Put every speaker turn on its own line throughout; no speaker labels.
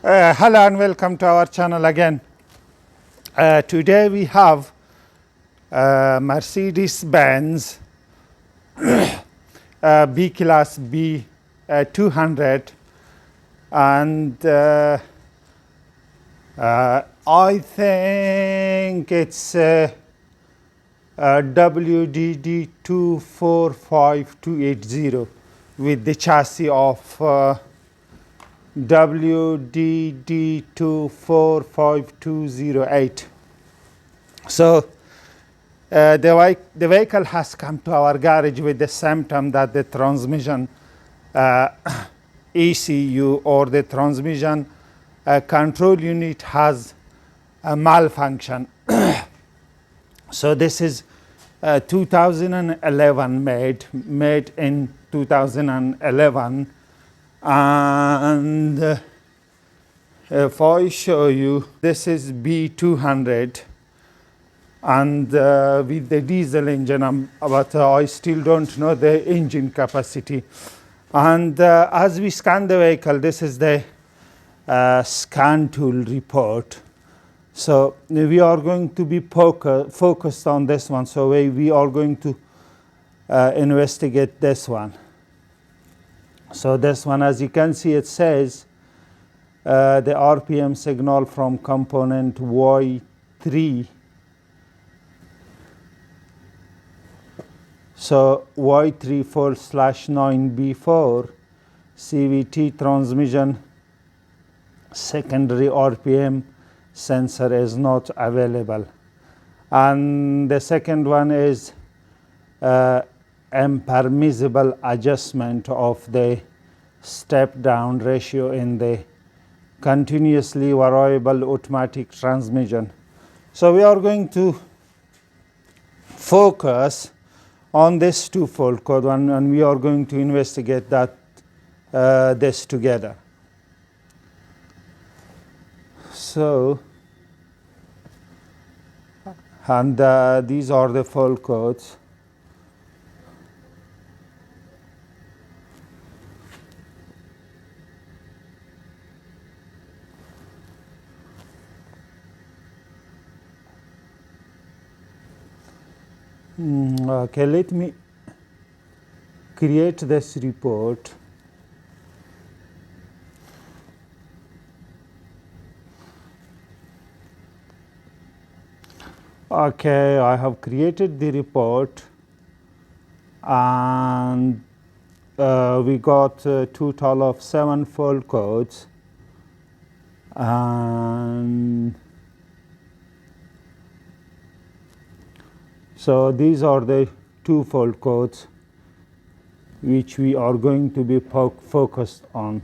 Hello and welcome to our channel again. Today we have Mercedes-Benz B-Class B200 and I think it's WDD245280 with the chassis of WDD245208. So the vehicle has come to our garage with the symptom that the transmission ECU or the transmission control unit has a malfunction. So this is 2011 made in 2011. And if I show you, this is B200 and with the diesel engine, but I still don't know the engine capacity. And as we scan the vehicle, this is the scan tool report. So we are going to be focused on this one. So we are going to investigate this one. So this one, as you can see, it says the RPM signal from component Y3. So Y3/9B4 CVT transmission secondary RPM sensor is not available. And the second one is impermissible adjustment of the step down ratio in the continuously variable automatic transmission. So we are going to focus on this two-fold code one, and we are going to investigate that this together. So, and these are the fault codes. Okay, let me create this report. Okay, I have created the report and we got a total of 7 fault codes, and so these are the 2 fault codes which we are going to be focused on.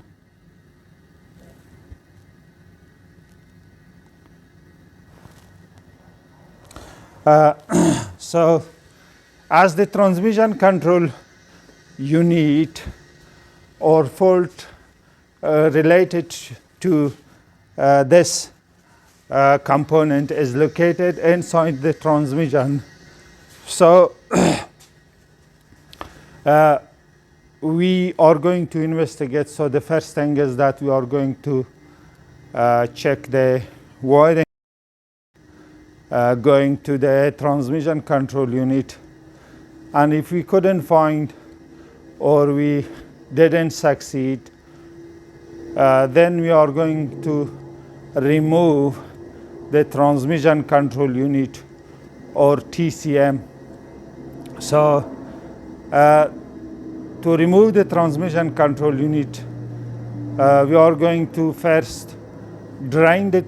So as the transmission control unit or fault related to this component is located inside the transmission, so we are going to investigate. So the first thing is that we are going to check the wiring going to the transmission control unit, and if we couldn't find or we didn't succeed, then we are going to remove the transmission control unit or TCM. So to remove the transmission control unit, we are going to first drain the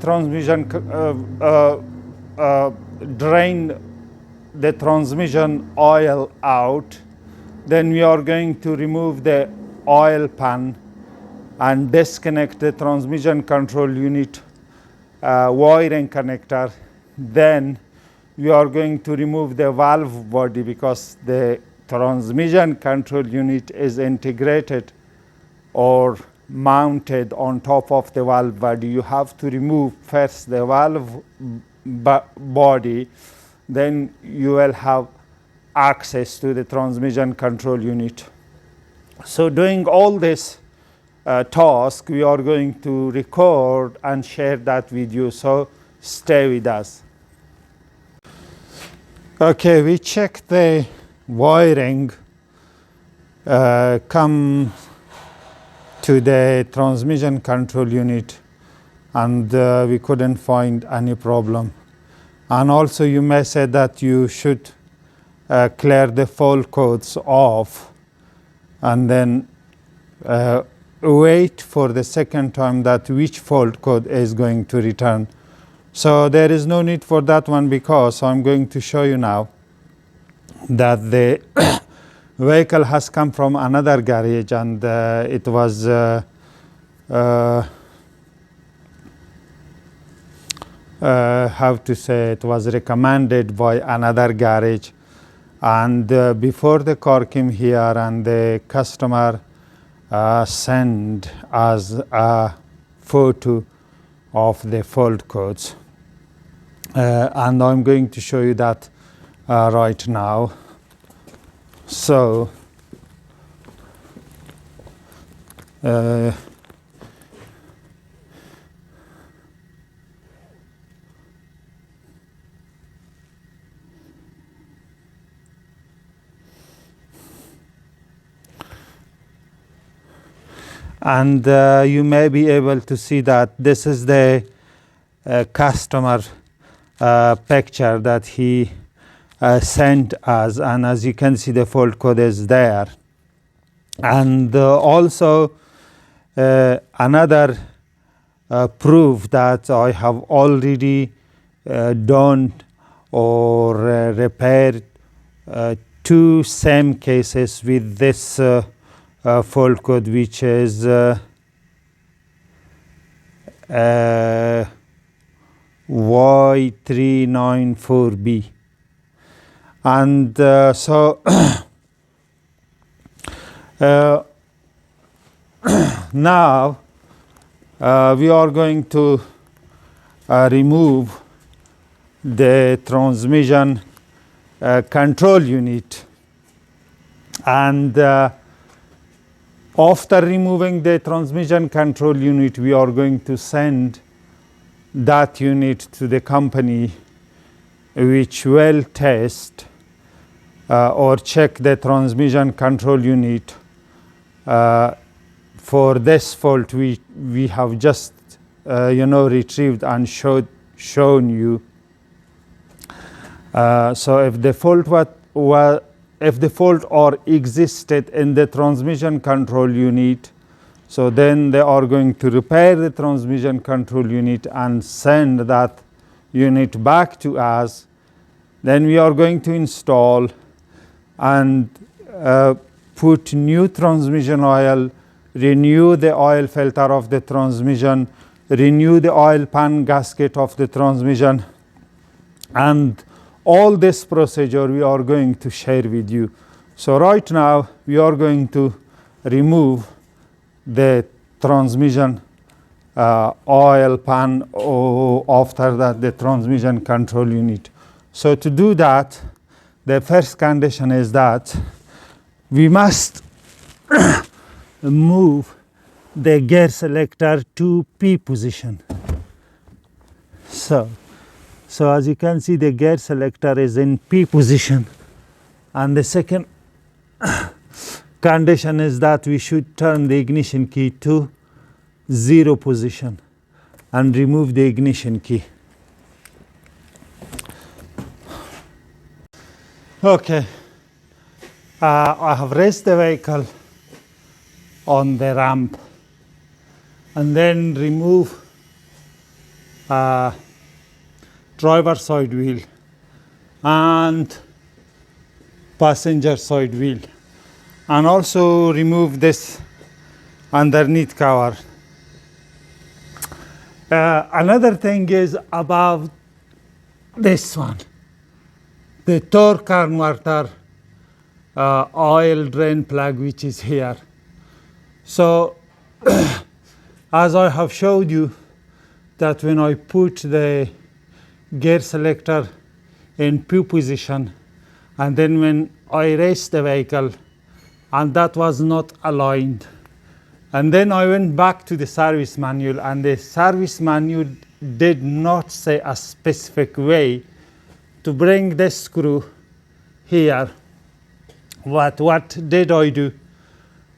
transmission oil out. Then we are going to remove the oil pan and disconnect the transmission control unit wiring connector. Then we are going to remove the valve body, because the transmission control unit is integrated or mounted on top of the valve body. You have to remove first the valve body, then you will have access to the transmission control unit. So doing all this task, we are going to record and share that with you. So stay with us. Okay, we checked the wiring. Come to the transmission control unit, and we couldn't find any problem. And also you may say that you should clear the fault codes off and then wait for the second time that which fault code is going to return. So there is no need for that one, because I'm going to show you now that the vehicle has come from another garage, and it was how to say, it was recommended by another garage. And before the car came here, and the customer sent us a photo of the fault codes. And I'm going to show you that right now. So and you may be able to see that this is the customer picture that he sent us, and as you can see, the fault code is there. And also another proof that I have already done or repaired two same cases with this fault code, which is Y394B. And so now we are going to remove the transmission control unit. And after removing the transmission control unit, we are going to send that unit to the company, which will test or check the transmission control unit for this fault we have just retrieved and shown you. So if the fault or existed in the transmission control unit, so then they are going to repair the transmission control unit and send that unit back to us. Then we are going to install and put new transmission oil, renew the oil filter of the transmission, renew the oil pan gasket of the transmission, and all this procedure we are going to share with you. So right now we are going to remove the transmission oil pan, or after that the transmission control unit. So to do that, the first condition is that we must move the gear selector to P position. So as you can see, the gear selector is in P position. And the second condition is that we should turn the ignition key to 0 position and remove the ignition key. Okay, I have raised the vehicle on the ramp and then remove driver side wheel and passenger side wheel, and also remove this underneath cover. Another thing is about this one, the torque converter oil drain plug, which is here. So as I have showed you, that when I put the gear selector in P position, and then when I raised the vehicle and that was not aligned, And then I went back to the service manual, and the service manual did not say a specific way to bring this screw here. What did I do?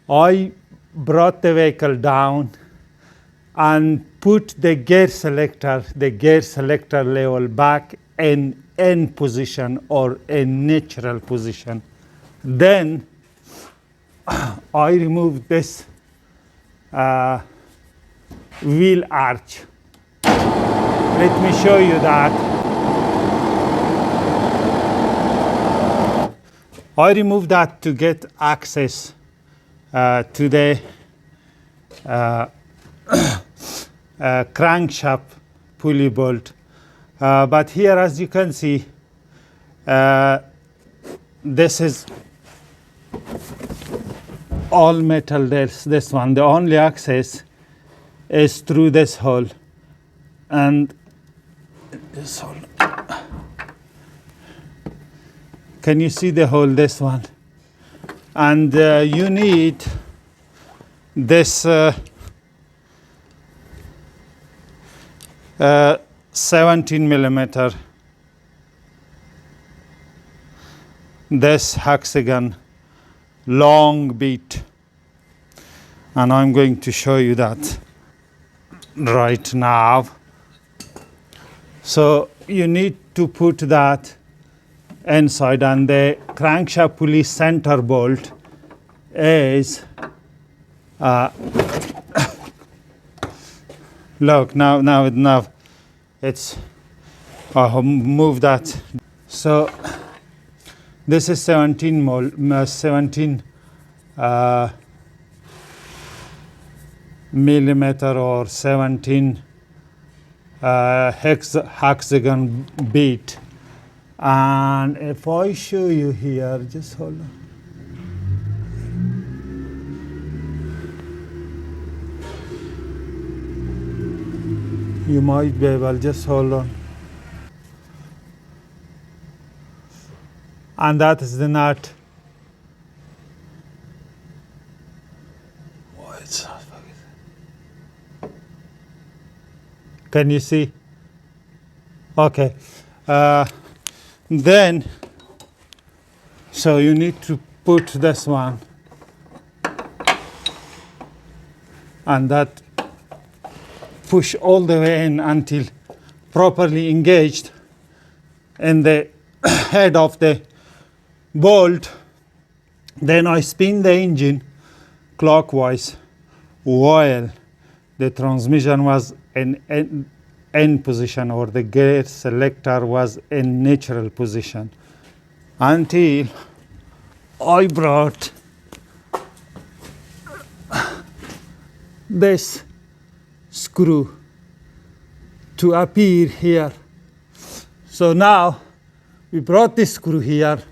I brought the vehicle down and put the gear selector level back in N position or in natural position. Then I removed this wheel arch. Let me show you that. I removed that to get access to the crankshaft pulley bolt. But here, as you can see, this is all metal. This one, the only access is through this hole, and this hole. Can you see the hole? This one, and you need this 17 millimeter, this hexagon long bit, and I'm going to show you that right now. So you need to put that inside, and the crankshaft pulley center bolt is look, now it's move that. So this is 17 millimeter or 17 hexagon bit. And if I show you here, just hold on. You might be able, just hold on. And that is the nut. Oh, it's not focusing. Can you see? Okay. Then, so you need to put this one, and that push all the way in until properly engaged in the head of the bolt. Then I spin the engine clockwise while the transmission was in N position, or the gear selector was in natural position, until I brought this screw to appear here. So now we brought this screw here,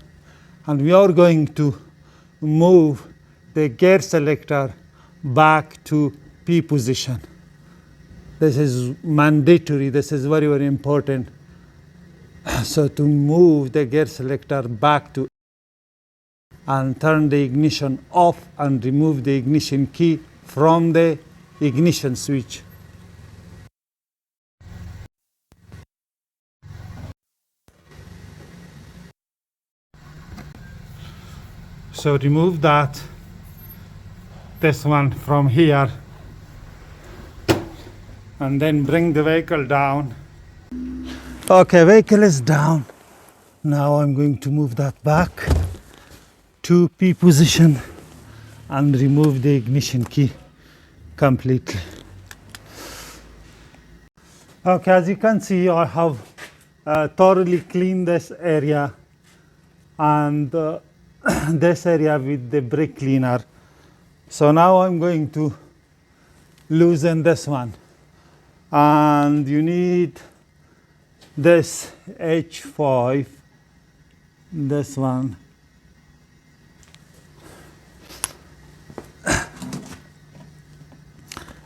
and we are going to move the gear selector back to P position. This is mandatory. This is very, very important. So to move the gear selector back to, and turn the ignition off and remove the ignition key from the ignition switch. So remove this one from here, and then bring the vehicle down. Okay, vehicle is down. Now I'm going to move that back to P position and remove the ignition key completely. Okay, as you can see, I have thoroughly cleaned this area and this area with the brake cleaner. So now I'm going to loosen this one, and you need this H5, this one,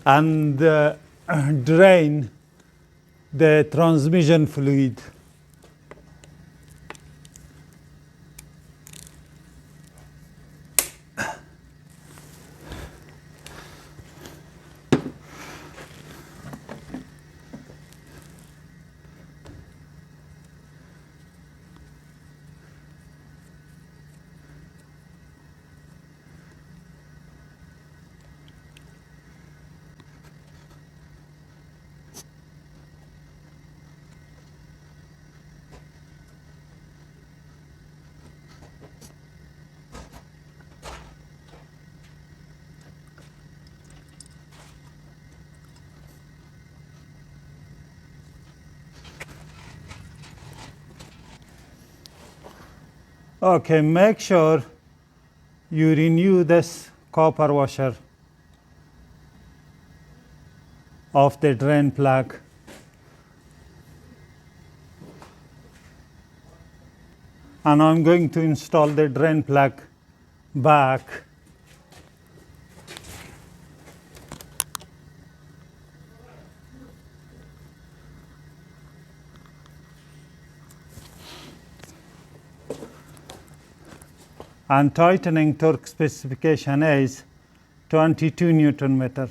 and drain the transmission fluid. Okay, make sure you renew this copper washer of the drain plug. And I'm going to install the drain plug back. And tightening torque specification is 22 Newton meter.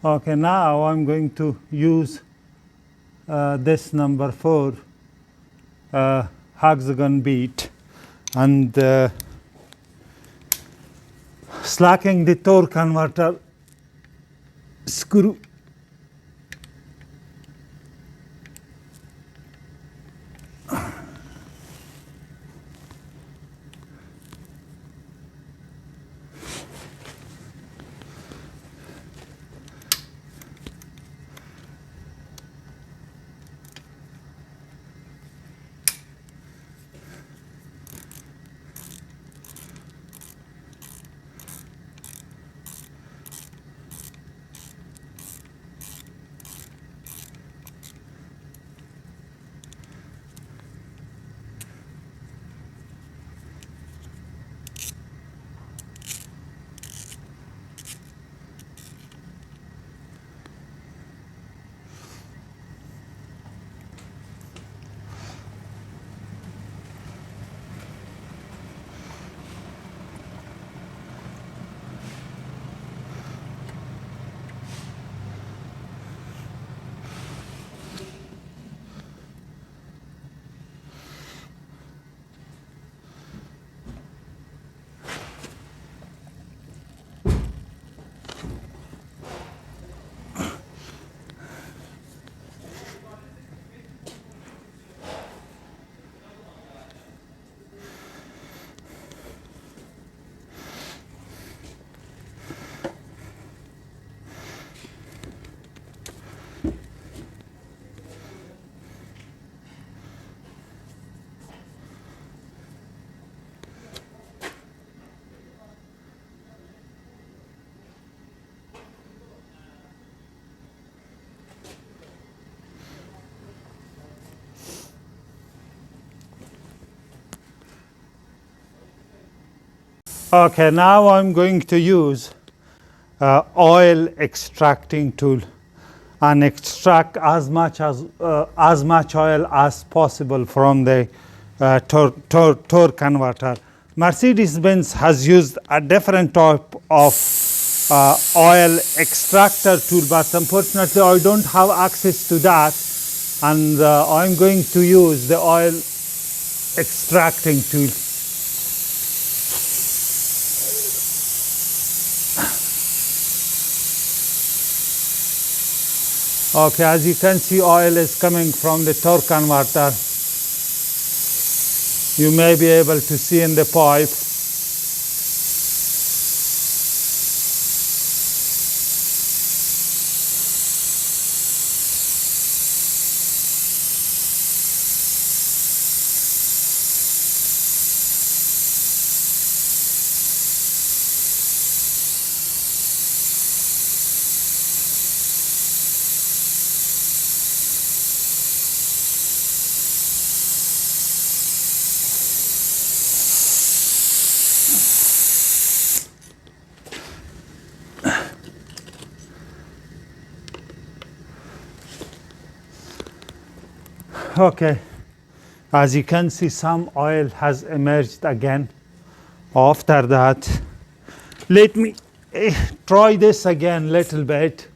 Okay, now I'm going to use this number 4 hexagon bead and slacking the torque converter screw. Okay, now I'm going to use oil extracting tool and extract as much oil as possible from the torque converter. Mercedes-Benz has used a different type of oil extractor tool, but unfortunately I don't have access to that, and I'm going to use the oil extracting tool. Okay, as you can see, oil is coming from the torque converter. You may be able to see in the pipe. Okay, as you can see, some oil has emerged again. After that, let me try this again a little bit.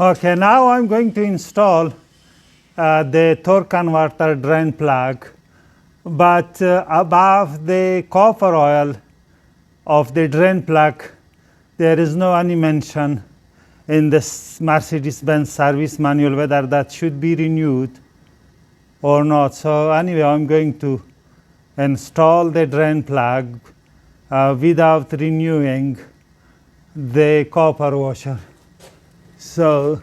Okay, now I'm going to install the torque converter drain plug, but above the copper oil of the drain plug, there is no any mention in this Mercedes-Benz service manual whether that should be renewed or not. So anyway, I'm going to install the drain plug without renewing the copper washer. So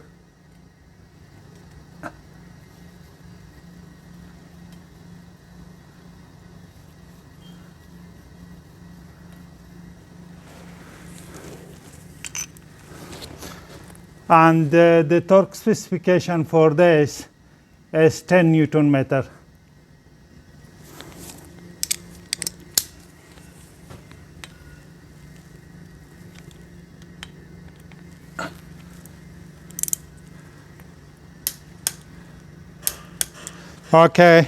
and the torque specification for this is 10 Newton meter. Okay.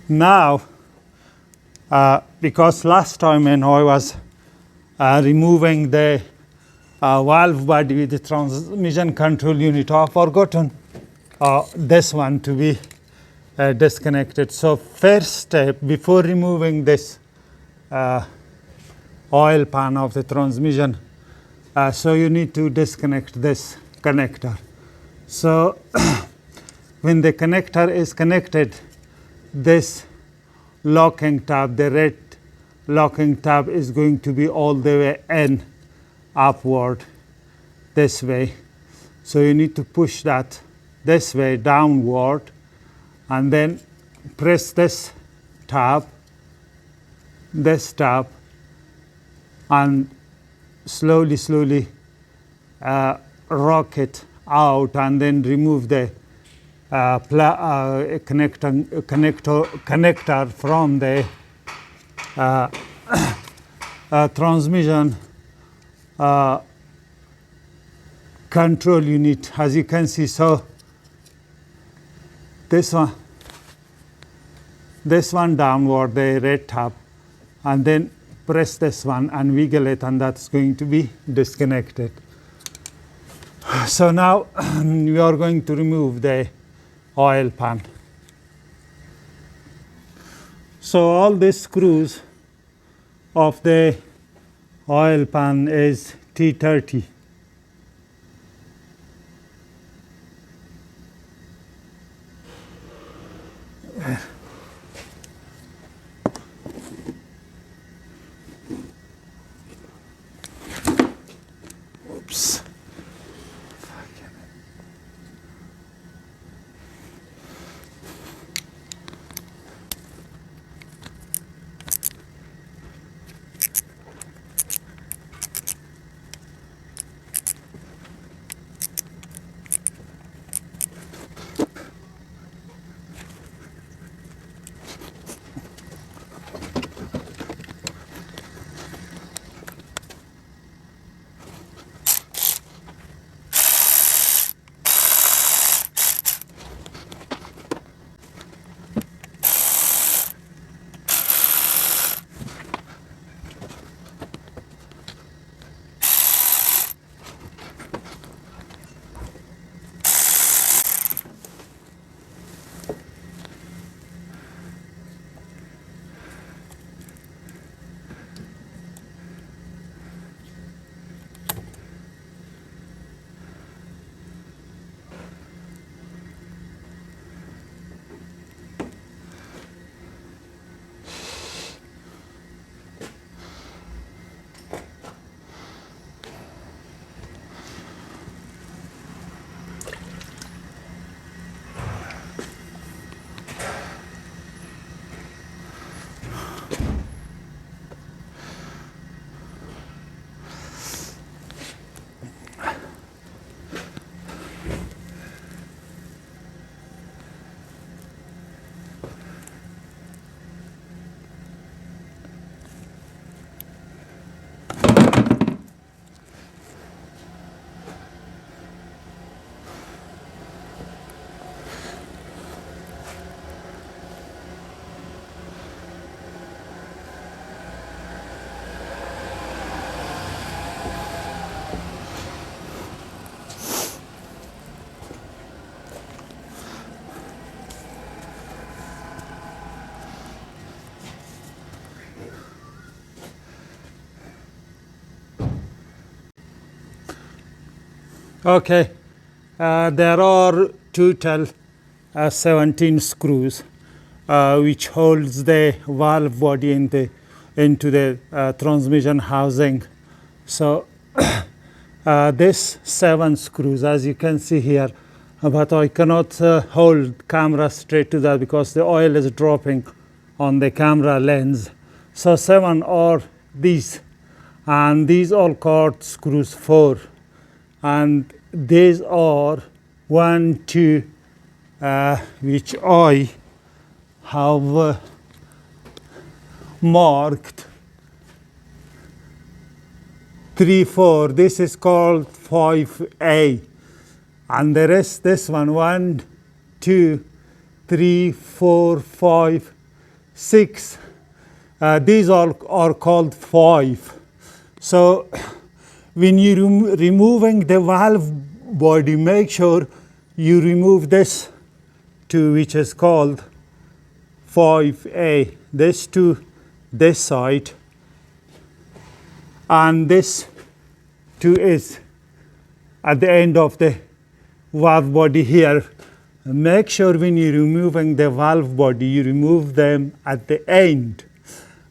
Now, because last time when I was removing the valve body with the transmission control unit, I forgotten this one to be disconnected. So first step before removing this oil pan of the transmission, so you need to disconnect this connector. So when the connector is connected, this locking tab, the red locking tab, is going to be all the way in upward this way. So you need to push that this way downward and then press this tab, and slowly rock it out and then remove the connector from the transmission control unit. As you can see, so this one downward, the red tab, and then press this one and wiggle it, and that's going to be disconnected. So now we are going to remove the oil pan. So all these screws of the oil pan is T30. Oops. Okay, there are total 17 screws which holds the valve body into the transmission housing. So this 7 screws, as you can see here, but I cannot hold camera straight to that because the oil is dropping on the camera lens. So 7 are these, and these are called screws 4, and these are 1, 2, which I have marked 3, 4. This is called 5A, and the rest, this one, 1, 2, 3, 4, 5, 6. These are called 5. So when you removing the valve body, make sure you remove this 2, which is called 5A. This to this side, and this 2 is at the end of the valve body here. Make sure when you're removing the valve body, you remove them at the end.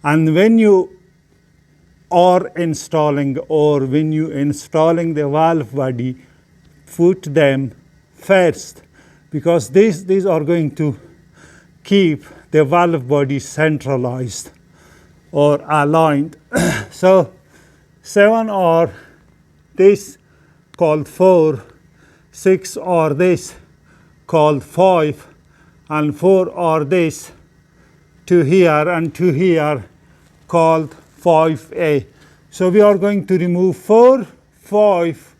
And when you are installing, or when you installing the valve body, put them first, because these are going to keep the valve body centralized or aligned. So 7 are this called 4, 6 are this called 5, and 4 are this 2 here and 2 here called 5A. So we are going to remove 4, 5,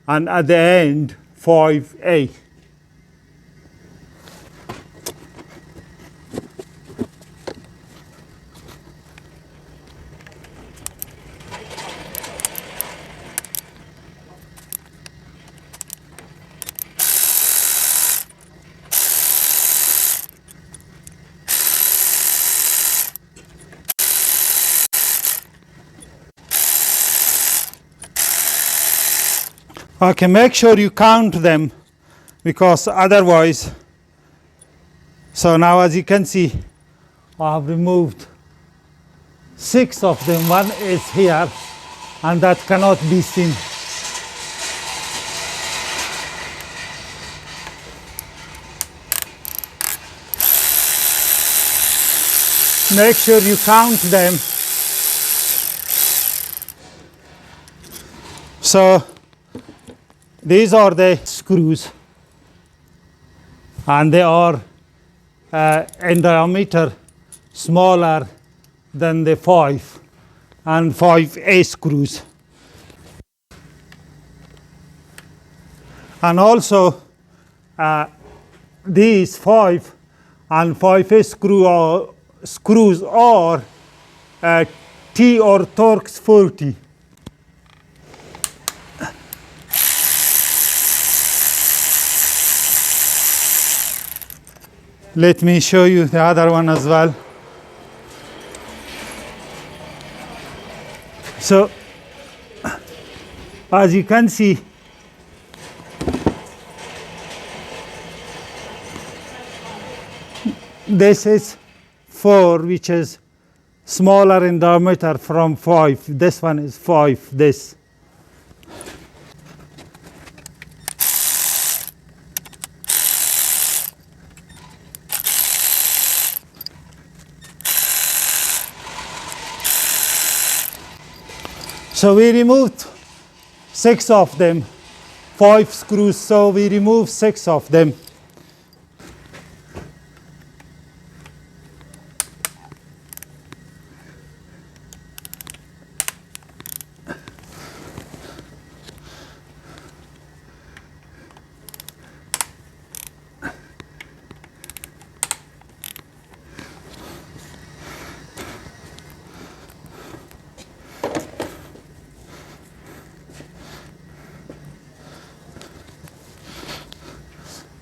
and at the end 5A. Okay, make sure you count them, because otherwise, so now as you can see, I have removed 6 of them. 1 is here, and that cannot be seen. Make sure you count them. So these are the screws, and they are in diameter smaller than the 5 and 5A screws. And also these 5 and 5A screws are T or Torx 40. Let me show you the other one as well. So as you can see, this is 4, which is smaller in diameter from 5. This one is 5, this. So we removed 6 of them, 5 screws, so we removed 6 of them.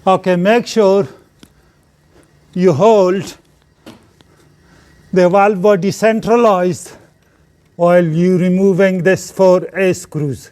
Okay, make sure you hold the valve body centralized while you removing this 4A screws.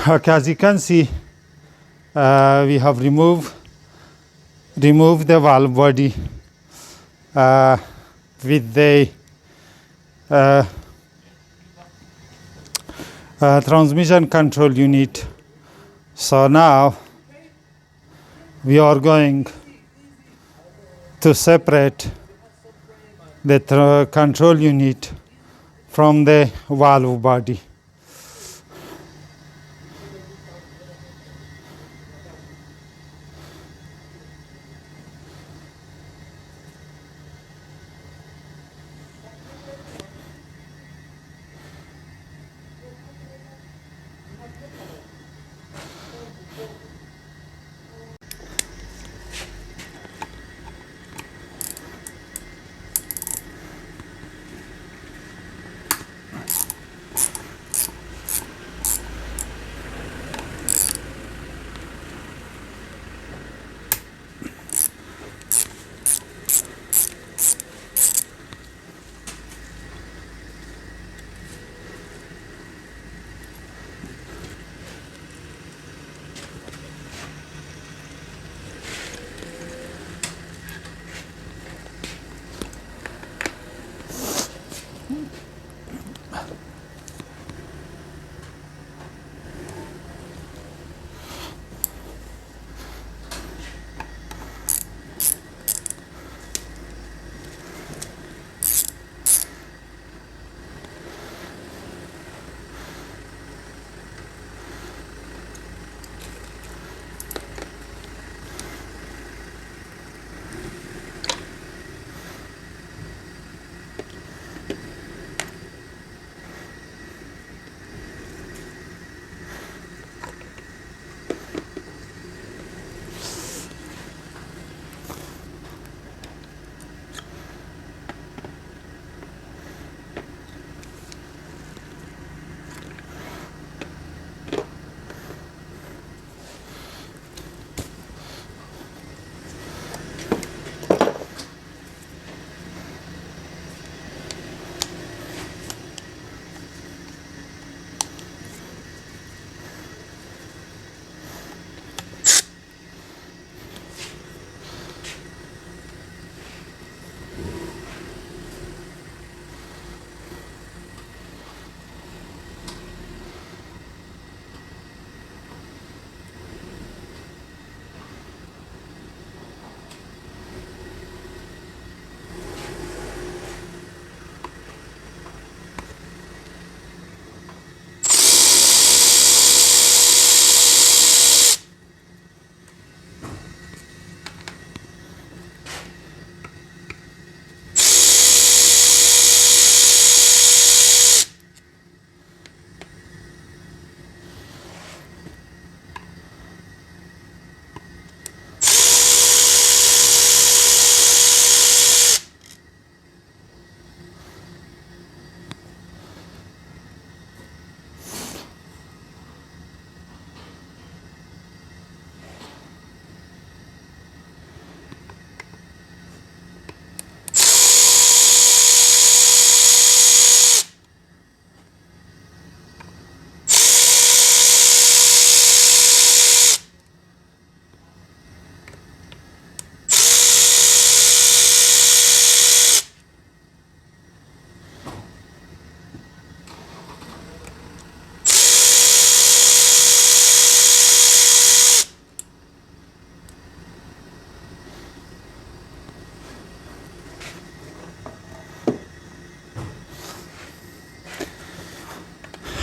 Okay, as you can see, we have removed the valve body with the transmission control unit. So now we are going to separate the control unit from the valve body.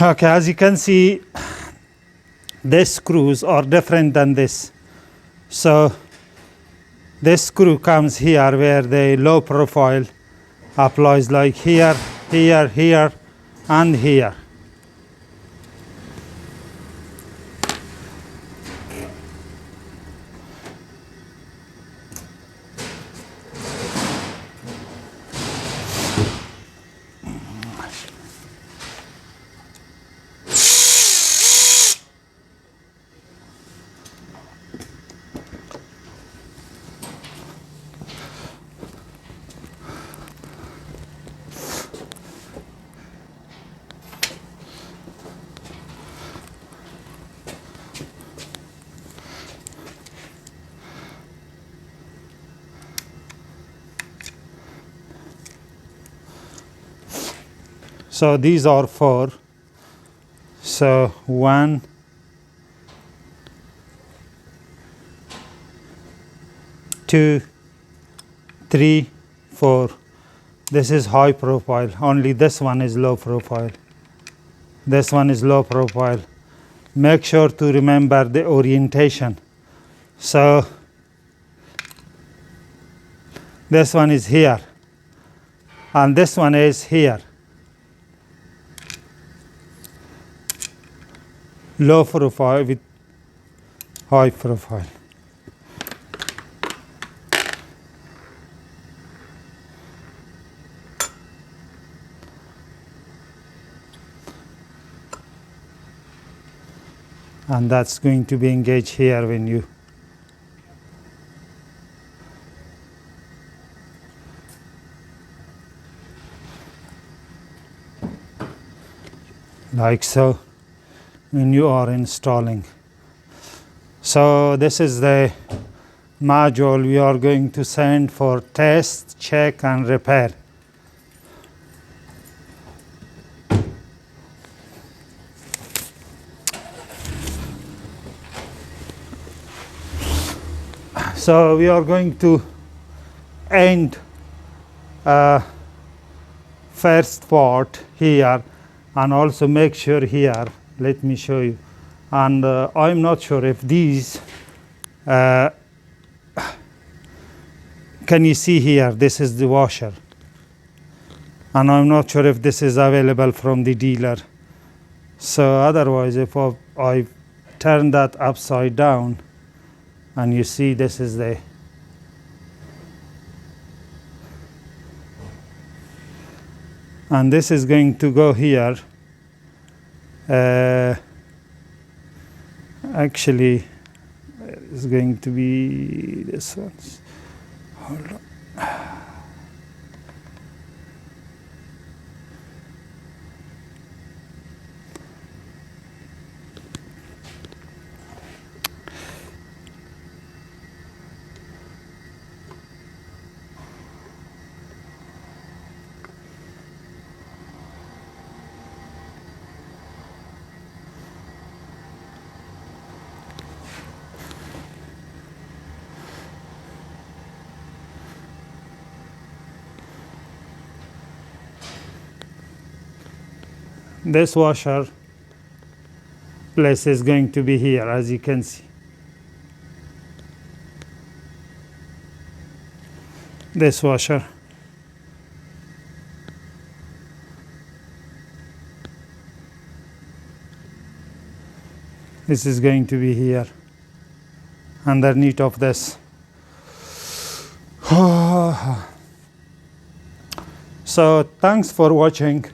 Okay, as you can see, these screws are different than this. So this screw comes here where the low profile applies, like here, here, here, and here. So these are 4. So 1, 2, 3, 4. This is high profile, only this one is low profile. This one is low profile. Make sure to remember the orientation. So this one is here, and this one is here. Low profile with high profile. And that's going to be engaged here when you like so when you are installing. So this is the module we are going to send for test, check and repair. So we are going to end first part here, and also make sure here, let me show you. And I'm not sure if these, can you see here, this is the washer. And I'm not sure if this is available from the dealer. So otherwise, if I turn that upside down, and you see this is the, and this is going to go here. Actually, it's going to be this one. Hold on. This washer place is going to be here, as you can see. This washer. This is going to be here, underneath of this. So thanks for watching.